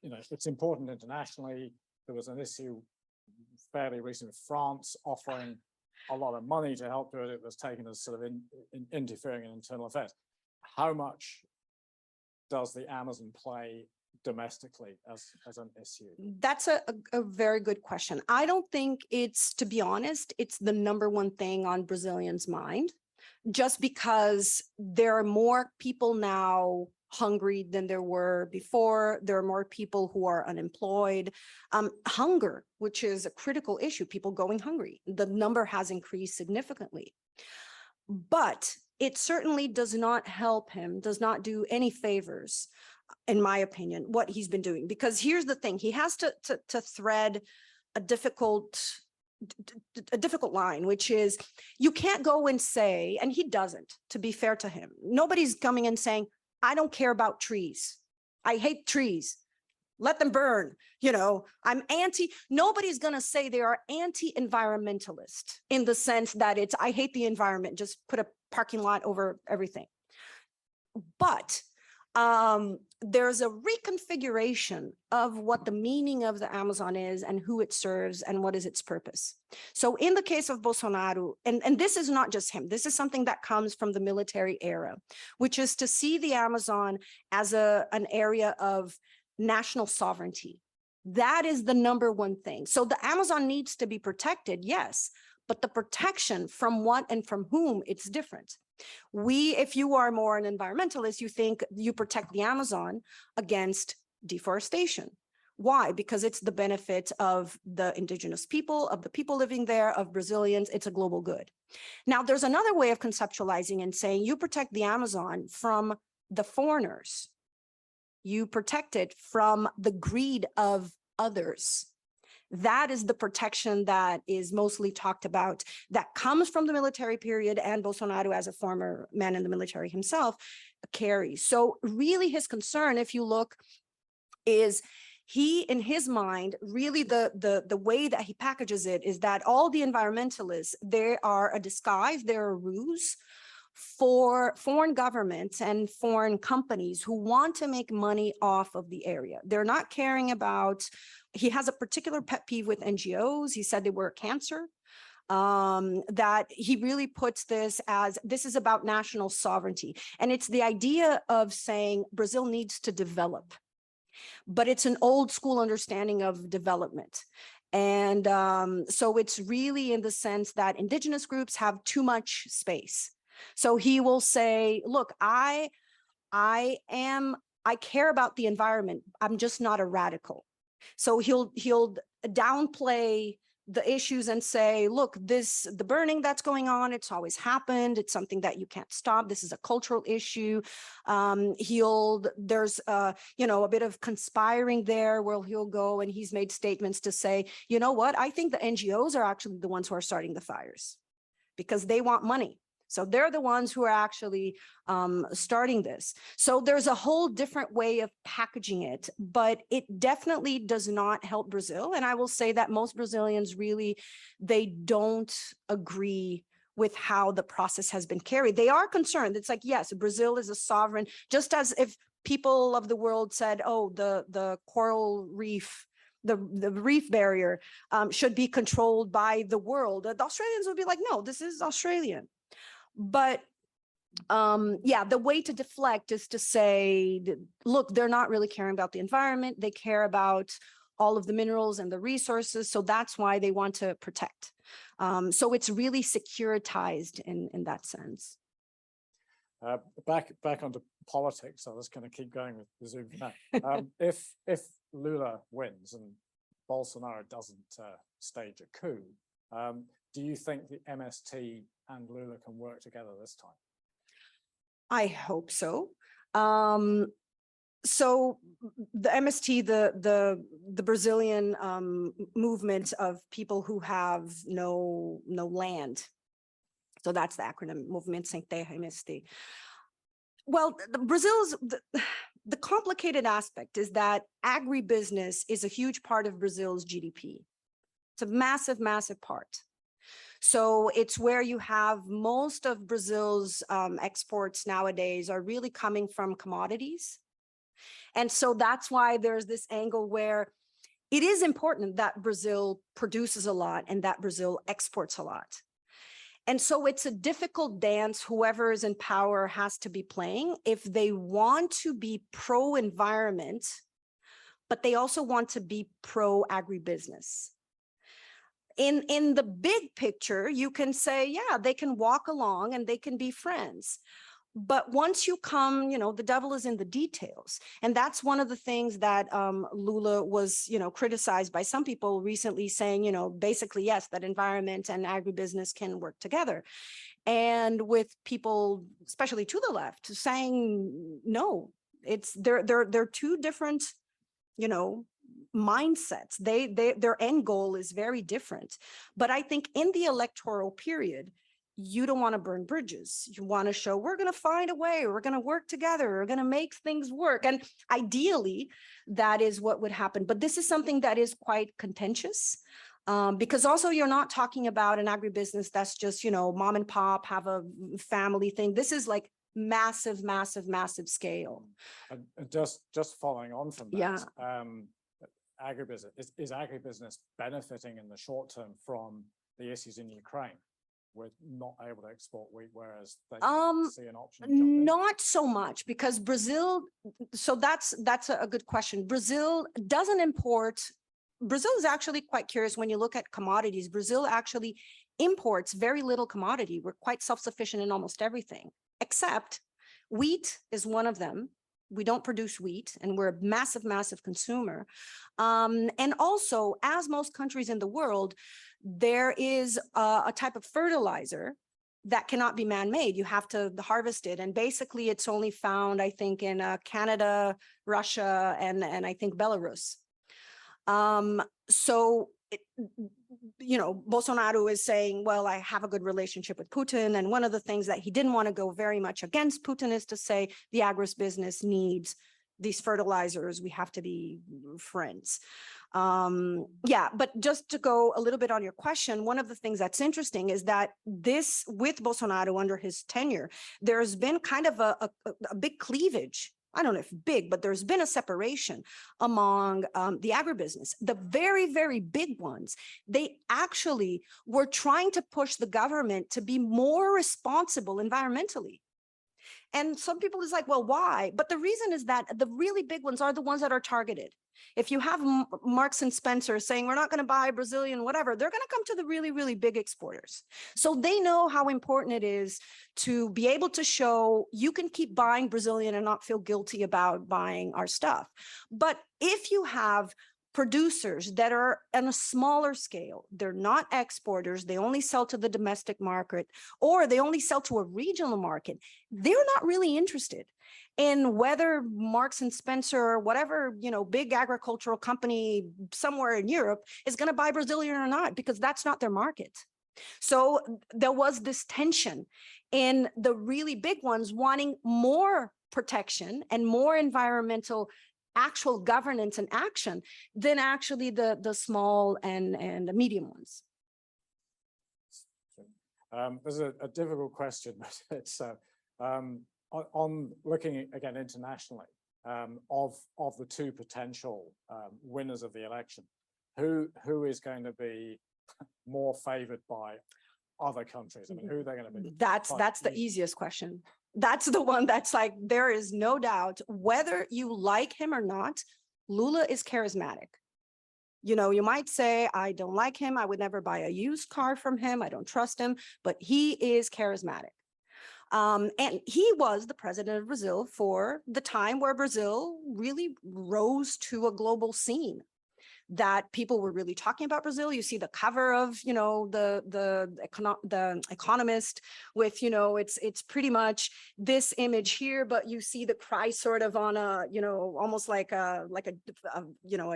You know, it's important internationally. There was an issue fairly recently, France offering a lot of money to help do it. It was taken as sort of interfering in internal affairs. How much does the Amazon play domestically as an issue? That's a very good question. I don't think it's, to be honest, it's the #1 thing on Brazilians' mind, just because there are more people now hungry than there were before. There are more people who are unemployed. Hunger, which is a critical issue, people going hungry, the number has increased significantly. But it certainly does not help him, does not do any favors, in my opinion, what he's been doing. Because here's the thing, he has to thread a difficult line, which is you can't go and say, and he doesn't, to be fair to him, nobody's coming and saying, I don't care about trees. I hate trees. Let them burn. You know, I'm anti, nobody's going to say they are anti-environmentalist in the sense that it's, I hate the environment, just put a parking lot over everything. But there's a reconfiguration of what the meaning of the Amazon is and who it serves and what is its purpose. So in the case of Bolsonaro, and this is not just him, this is something that comes from the military era, which is to see the Amazon as an area of national sovereignty. That is the #1 thing. So the Amazon needs to be protected, yes, but the protection from what and from whom, it's different. If you are more an environmentalist, you think you protect the Amazon against deforestation. Why? Because it's the benefit of the indigenous people, of the people living there, of Brazilians. It's a global good. Now, there's another way of conceptualizing and saying you protect the Amazon from the foreigners. You protect it from the greed of others. That is the protection that is mostly talked about, that comes from the military period, and Bolsonaro, as a former man in the military himself, carries. So really his concern, if you look, is he, in his mind, really the way that he packages it is that all the environmentalists, they are a disguise, they're a ruse for foreign governments and foreign companies who want to make money off of the area. They're not caring about, he has a particular pet peeve with NGOs. He said they were a cancer. That he really puts this as, this is about national sovereignty. And it's the idea of saying Brazil needs to develop, but it's an old school understanding of development. And so it's really in the sense that indigenous groups have too much space. So he will say, look, I care about the environment. I'm just not a radical. So he'll downplay the issues and say, look, the burning that's going on, it's always happened. It's something that you can't stop. This is a cultural issue. There's a bit of conspiring there where he'll go, and he's made statements to say, you know what, I think the NGOs are actually the ones who are starting the fires because they want money. So they're the ones who are actually starting this. So there's a whole different way of packaging it, but it definitely does not help Brazil. And I will say that most Brazilians really, they don't agree with how the process has been carried. They are concerned. It's like, yes, Brazil is a sovereign, just as if people of the world said, oh, the coral reef, the reef barrier should be controlled by the world, the Australians would be like, no, this is Australian. But yeah, the way to deflect is to say, look, they're not really caring about the environment. They care about all of the minerals and the resources. So that's why they want to protect. So it's really securitized in that sense. Back onto politics. I was going to keep going with the Zoom for now. If Lula wins and Bolsonaro doesn't stage a coup, do you think the MST and Lula can work together this time? I hope so. So the MST, the Brazilian movement of people who have no land. So that's the acronym, Movimento Sem Terra, MST. Well, the complicated aspect is that agribusiness is a huge part of Brazil's GDP. It's a massive, massive part. So it's where you have most of Brazil's exports nowadays are really coming from commodities. And so that's why there's this angle where it is important that Brazil produces a lot and that Brazil exports a lot. And so it's a difficult dance whoever is in power has to be playing if they want to be pro-environment, but they also want to be pro-agribusiness. In the big picture, you can say, yeah, they can walk along and they can be friends. But once you come, the devil is in the details. And that's one of the things that Lula was, criticized by some people recently saying, basically, yes, that environment and agribusiness can work together. And with people, especially to the left, saying, no, they're two different, mindsets. Their end goal is very different. But I think in the electoral period, you don't want to burn bridges. You want to show we're going to find a way, we're going to work together, we're going to make things work. And ideally, that is what would happen. But this is something that is quite contentious because also you're not talking about an agribusiness that's just, mom and pop have a family thing. This is like massive, massive, massive scale. And just following on from that, yeah. Agribusiness, is agribusiness benefiting in the short term from the issues in Ukraine? We're not able to export wheat, whereas they see an option. Not so much because Brazil, so that's a good question. Brazil doesn't import. Brazil is actually quite curious when you look at commodities. Brazil actually imports very little commodity. We're quite self-sufficient in almost everything, except wheat is one of them. We don't produce wheat and we're a massive, massive consumer. And also, as most countries in the world, there is a type of fertilizer that cannot be man-made. You have to harvest it. And basically it's only found, I think, in Canada, Russia, and I think Belarus. So, Bolsonaro is saying, well, I have a good relationship with Putin. And one of the things that he didn't want to go very much against Putin is to say the agribusiness needs these fertilizers. We have to be friends. Yeah, but just to go a little bit on your question, one of the things that's interesting is that this, with Bolsonaro under his tenure, there's been kind of a big cleavage. I don't know if big, but there's been a separation among the agribusiness. The very, very big ones, they actually were trying to push the government to be more responsible environmentally. And some people is like, well, why? But the reason is that the really big ones are the ones that are targeted. If you have Marks and Spencer saying, we're not going to buy Brazilian, whatever, they're going to come to the really, really big exporters. So they know how important it is to be able to show you can keep buying Brazilian and not feel guilty about buying our stuff. But if you have producers that are on a smaller scale, they're not exporters, they only sell to the domestic market, or they only sell to a regional market, they're not really interested in whether Marks and Spencer or whatever, big agricultural company somewhere in Europe is going to buy Brazilian or not, because that's not their market. So there was this tension in the really big ones wanting more protection and more environmental actual governance and action than actually the small and the medium ones. This is a difficult question, but it's on looking again internationally. of the two potential winners of the election, who is going to be more favored by other countries? I mean, who are they going to be? That's the easiest question. That's the one that's like, there is no doubt, whether you like him or not, Lula is charismatic. You know, you might say, I don't like him, I would never buy a used car from him, I don't trust him, but he is charismatic. And he was the president of Brazil for the time where Brazil really rose to a global scene, that people were really talking about Brazil. You see the cover of, you know, the Economist with, you know, it's pretty much this image here, but you see the Christ sort of on a, you know, almost like a you know,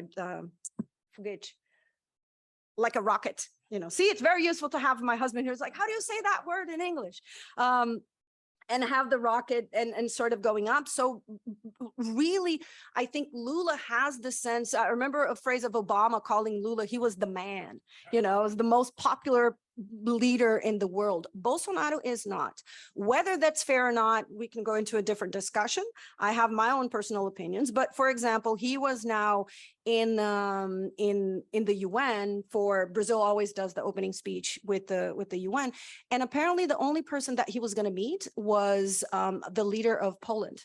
like a rocket, you know. See, it's very useful to have my husband who's like, how do you say that word in English? And have the rocket and sort of going up. So really, I think Lula has the sense, I remember a phrase of Obama calling Lula, he was the man, you know, was the most popular leader in the world. Bolsonaro is not. Whether that's fair or not, we can go into a different discussion. I have my own personal opinions, but for example, he was now in the UN for, Brazil always does the opening speech with the UN, and apparently the only person that he was going to meet was the leader of Poland,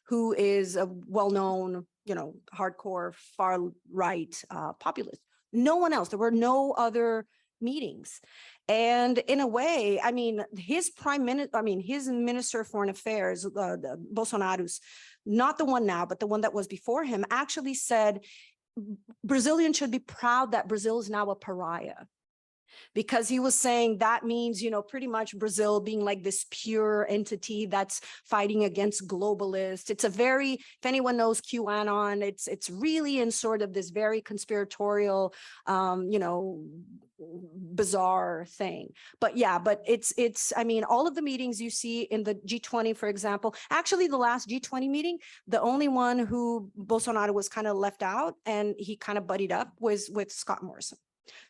who is a well-known, you know, hardcore far-right populist. No one else. There were no other meetings. And in a way, I mean, his his Minister of Foreign Affairs, Bolsonaro's, not the one now, but the one that was before him, actually said Brazilians should be proud that Brazil is now a pariah. Because he was saying that means, you know, pretty much Brazil being like this pure entity that's fighting against globalists. It's a very, if anyone knows QAnon, it's really in sort of this very conspiratorial, you know, bizarre thing. But yeah, but it's, I mean, all of the meetings you see in the G20, for example, actually the last G20 meeting, the only one who Bolsonaro was kind of left out and he kind of buddied up was with Scott Morrison.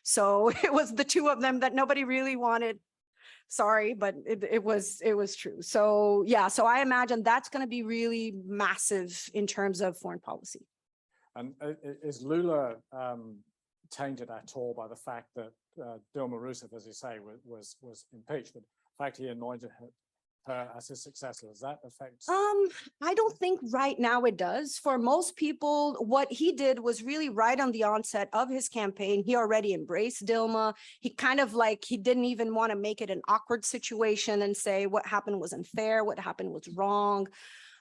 So it was the two of them that nobody really wanted. Sorry, but it was true. So yeah, so I imagine that's going to be really massive in terms of foreign policy. And is Lula tainted at all by the fact that Dilma Rousseff, as you say, was impeached? But the fact he anointed her as his successor, does that affect? I don't think right now it does. For most people, what he did was really right on the onset of his campaign. He already embraced Dilma. He kind of like, he didn't even want to make it an awkward situation and say what happened was unfair, what happened was wrong,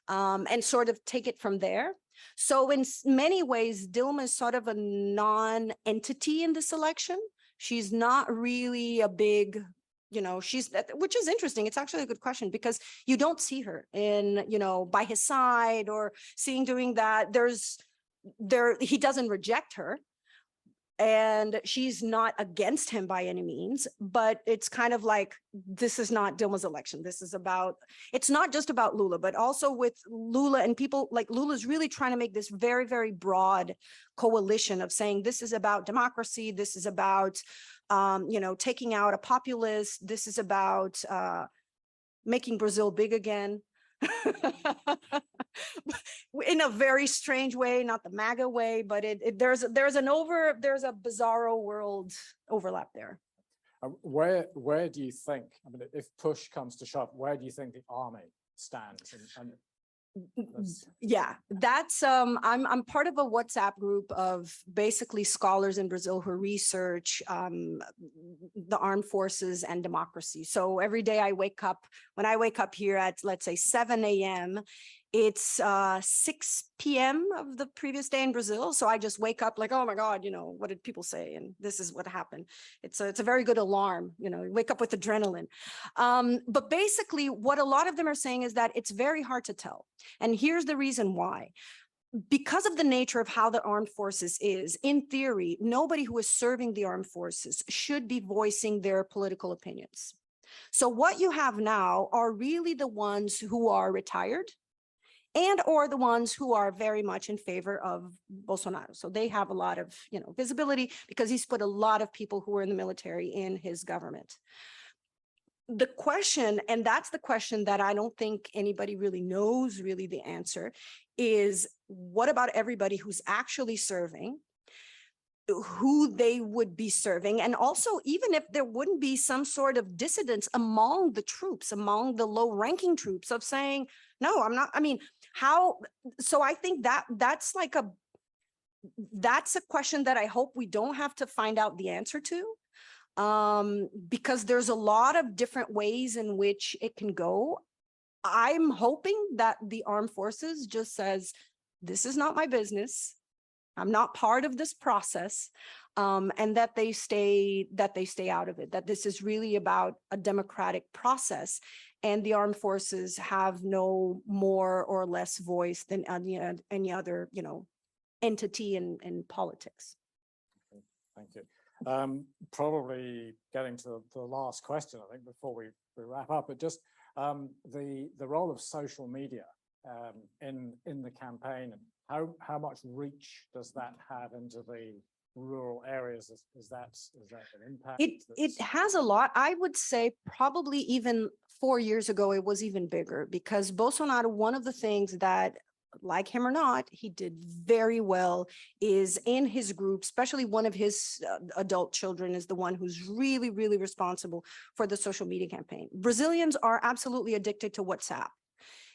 and sort of take it from there. So in many ways, Dilma is sort of a non-entity in this election. She's not really a big, you know, which is interesting. It's actually a good question because you don't see her in, you know, by his side or doing that. He doesn't reject her and she's not against him by any means, but it's kind of like, this is not Dilma's election. This is about, it's not just about Lula, but also with Lula and people like Lula's really trying to make this very, very broad coalition of saying, this is about democracy. This is about, you know, taking out a populist. This is about making Brazil big again. In a very strange way, not the MAGA way, but there's a bizarro world overlap there. Where do you think, I mean, if push comes to shove, where do you think the army stands? Yeah, that's I'm part of a WhatsApp group of basically scholars in Brazil who research the armed forces and democracy. So every day when I wake up here at, let's say, 7 a.m., it's 6 p.m. of the previous day in Brazil. So I just wake up like, oh my God, you know, what did people say? And this is what happened. It's a very good alarm, you know, you wake up with adrenaline. But basically what a lot of them are saying is that it's very hard to tell. And here's the reason why. Because of the nature of how the armed forces is, in theory, nobody who is serving the armed forces should be voicing their political opinions. So what you have now are really the ones who are retired and or the ones who are very much in favor of Bolsonaro. So they have a lot of, you know, visibility because he's put a lot of people who are in the military in his government. The question, and that's the question that I don't think anybody really knows really the answer, is what about everybody who's actually serving, who they would be serving, and also even if there wouldn't be some sort of dissidence among the troops, among the low-ranking troops of saying, no, I'm not, I mean, how, so I think that's a question that I hope we don't have to find out the answer to, because there's a lot of different ways in which it can go. I'm hoping that the armed forces just says, this is not my business. I'm not part of this process, and that they stay out of it, that this is really about a democratic process, and the armed forces have no more or less voice than any other, entity in politics. Thank you. Probably getting to the last question, I think, before we wrap up, but just the role of social media in the campaign, and how much reach does that have into the rural areas? Is that an impact? It has a lot. I would say probably even 4 years ago, it was even bigger, because Bolsonaro, one of the things that, like him or not, he did very well is in his group, especially one of his adult children is the one who's really, really responsible for the social media campaign. Brazilians are absolutely addicted to WhatsApp.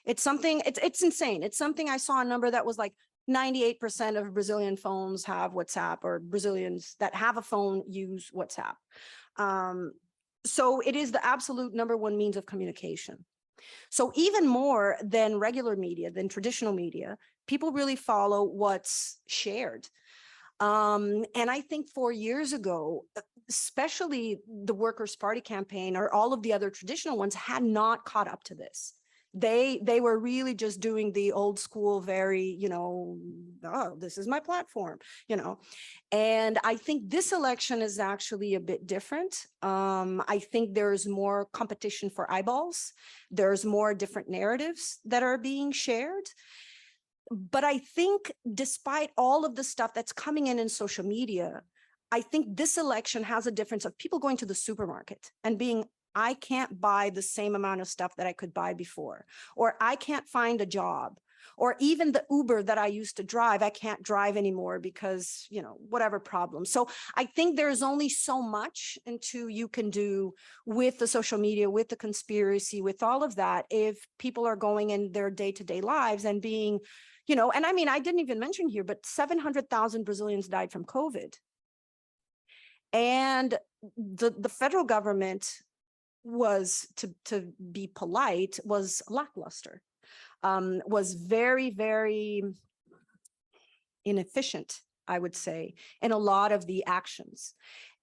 It's something, it's insane. It's something I saw a number that was like 98% of Brazilian phones have WhatsApp, or Brazilians that have a phone use WhatsApp. So it is the absolute #1 means of communication. So even more than regular media, than traditional media, people really follow what's shared. And I think 4 years ago, especially the Workers' Party campaign or all of the other traditional ones had not caught up to this. They were really just doing the old school, very, oh, this is my platform, and I think this election is actually a bit different. I think there's more competition for eyeballs. There's more different narratives that are being shared. But I think despite all of the stuff that's coming in social media, I think this election has a difference of people going to the supermarket and being, I can't buy the same amount of stuff that I could buy before, or I can't find a job, or even the Uber that I used to drive, I can't drive anymore because, whatever problem. So I think there's only so much you can do with the social media, with the conspiracy, with all of that, if people are going in their day-to-day lives and being, and I mean, I didn't even mention here, but 700,000 Brazilians died from COVID. And the federal government was, to be polite, was lackluster, was very, very inefficient, I would say, in a lot of the actions.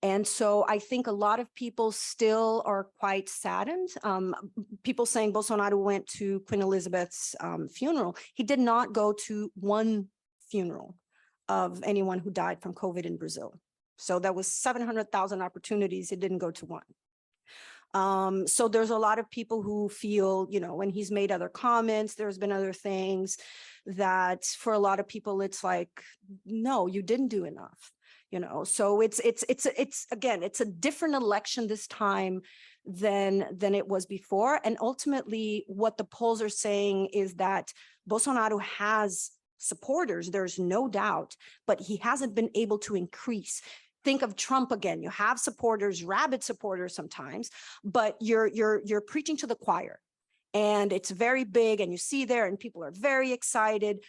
And so I think a lot of people still are quite saddened. People saying Bolsonaro went to Queen Elizabeth's funeral. He did not go to one funeral of anyone who died from COVID in Brazil. So that was 700,000 opportunities. It didn't go to one. So there's a lot of people who feel, when he's made other comments, there's been other things that for a lot of people, it's like, no, you didn't do enough, so it's again, it's a different election this time than it was before. And ultimately what the polls are saying is that Bolsonaro has supporters, there's no doubt, but he hasn't been able to increase. Think of Trump again. You have supporters, rabid supporters sometimes, but you're preaching to the choir, and it's very big, and you see there, and people are very excited,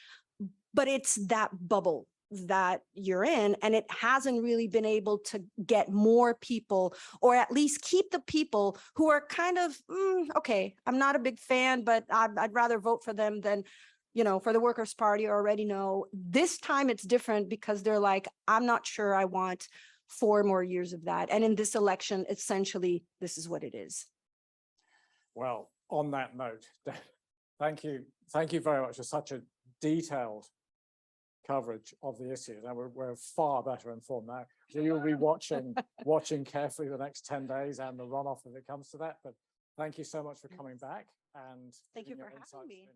but it's that bubble that you're in, and it hasn't really been able to get more people, or at least keep the people who are kind of, okay, I'm not a big fan, but I'd rather vote for them than, for the Workers' Party. I already know. This time it's different because they're like, I'm not sure I want 4 more years of that. And in this election, essentially, this is what it is. Well, on that note, thank you very much for such a detailed coverage of the issue. Now we're far better informed now. So you'll be watching carefully the next 10 days and the runoff if it comes to that. But thank you so much for coming back, and thank you for having me.